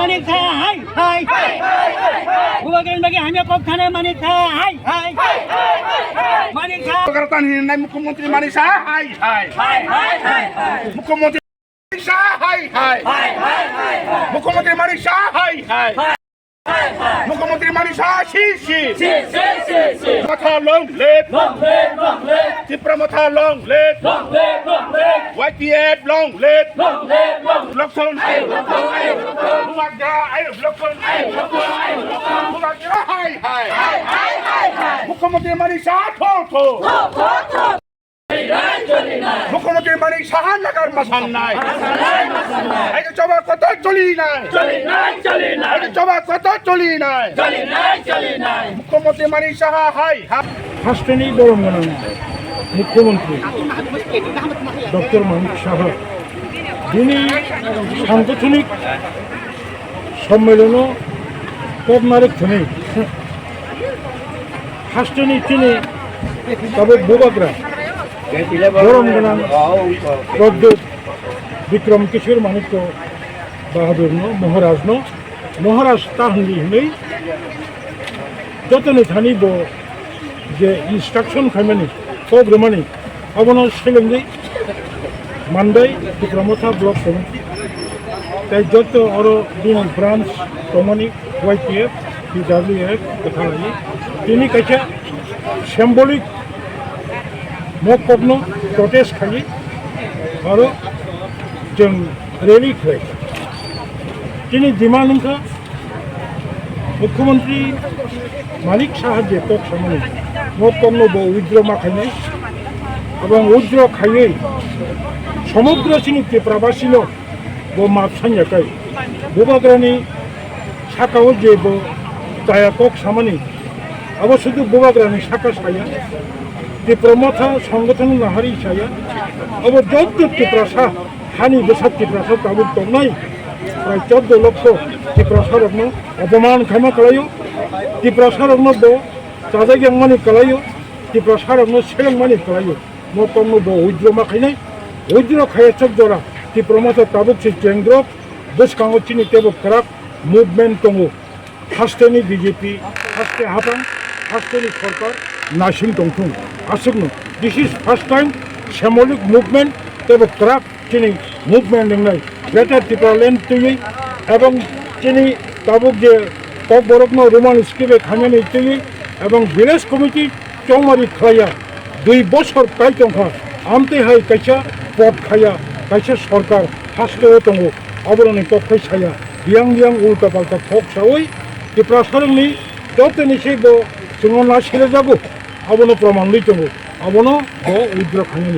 Manik Saha, hi, hi. Bubagan bagi hanya pokthana Manik Saha, hi, hi. Manik Saha. Karatan hinay Mukhyamantri Manik Saha, hi, hi. Mukhyamantri Manik Saha, hi, hi. Mukhyamantri Manik Saha, hi, hi. Mukhyamantri Manik Saha, si. Motha long live. TIPRA Motha long live. YTF long live. Lokson ayo. Bubaga ayo. Lokson ayo. Bubaga hi. Mukhyamantri Manik Saha, tho. Mukhyamantri Manik Saha nagar masan nai. Ayo coba kota choli nai. Ayo coba kota choli nai. Mukhyamantri Manik Saha hi. হাসতেনি বরঙ্গনা মুখ্যমন্ত্রী doctor Manik Saha যিনি সাংগঠনিক সম্মেলনও পদ্মারের থেনে হাসতেনি তিনি তবে বোবাগ্রা বরঙ্গনা প্রদ্যোত বিক্রম কিশোর মানিক্য বাহাদুর মহারাজ তাহলি হলেই যতনে থানি ব যে ইনস্ট্রাকশন খাইমানি প্রোগ্রামানি অবনো সেলেঙ্গি মানবাই TIPRA Motha ব্লক কমিটি তাই যত আরো দিন ব্রাঞ্চ কমিটি YTF PWF দেখালাই তিনি কাছে সিম্বলিক মকপন্ন প্রটেস্ট খালি আরো जों রেলি খাই তিনি দিমানংখা মুখ্যমন্ত্রী মানিক সাহায্যে কক সামনে মকপন্ন ব উইদ্র মাখাইনাই এবং উইদ্র খাইয়ে সমগ্র সিনি TIPRAবাসীন ব মাপ সাঞ্জাকাই বোবাগ্রানি শাখাও যে ব তায়া কক সামনে অবশ্য বোবাগ্রানি শাখা সায়া TIPRA Motha সংগঠন নাহারি সায়া অব যত TIPRA সা হানি বেসাদ TIPRA সা তাবুক তনাই প্রায় 14 লক্ষ TIPRA সারগ্ন অপমান খাইমা কালাইও TIPRA সারগ্ন ব চাজাগ্যাং মানি কালাইও TIPRA সারগ্ন সেলেং মানি কালাইও মকপন্ন ব উইদ্র মাখাইনাই উইদ্র খাইয়া চকজরা TIPRA Motha তাবুক সে কেন্দ্র বসকাঙ্গ চিনি তেবক করাক মুভমেন্ট তঙ্গ হাসতেনি বিজেপি হাসতে হাপাং হাসতেনি সরকার নাসিং টংথুং আসুকনো দিস ইজ ফার্স্ট টাইম সামরিক মুভমেন্ট তেবক করাক চিনি মুভমেন্ট নেংনাই গ্রেটার TIPRA ল্যান্ড তৈরি এবং চিনি তাবুক যে কক বরগ্ন রোমান স্কিবে খাইনানি তৈরি এবং ভিলেজ কমিটি চৌমারি খাইয়া 2 বছর কাই টংখা আমতে হাই কাইসা পদ খাইয়া কাইসা সরকার হাসতেও তঙ্গ অবরণী পক্ষে ছায়া বিয়াং উল্টা পাল্টা ঠক সাওই TIPRA সারংনি যতনি সেই जों ना सेले जाबो अबनो प्रमाण लैतंगो अबनो उद्र खानि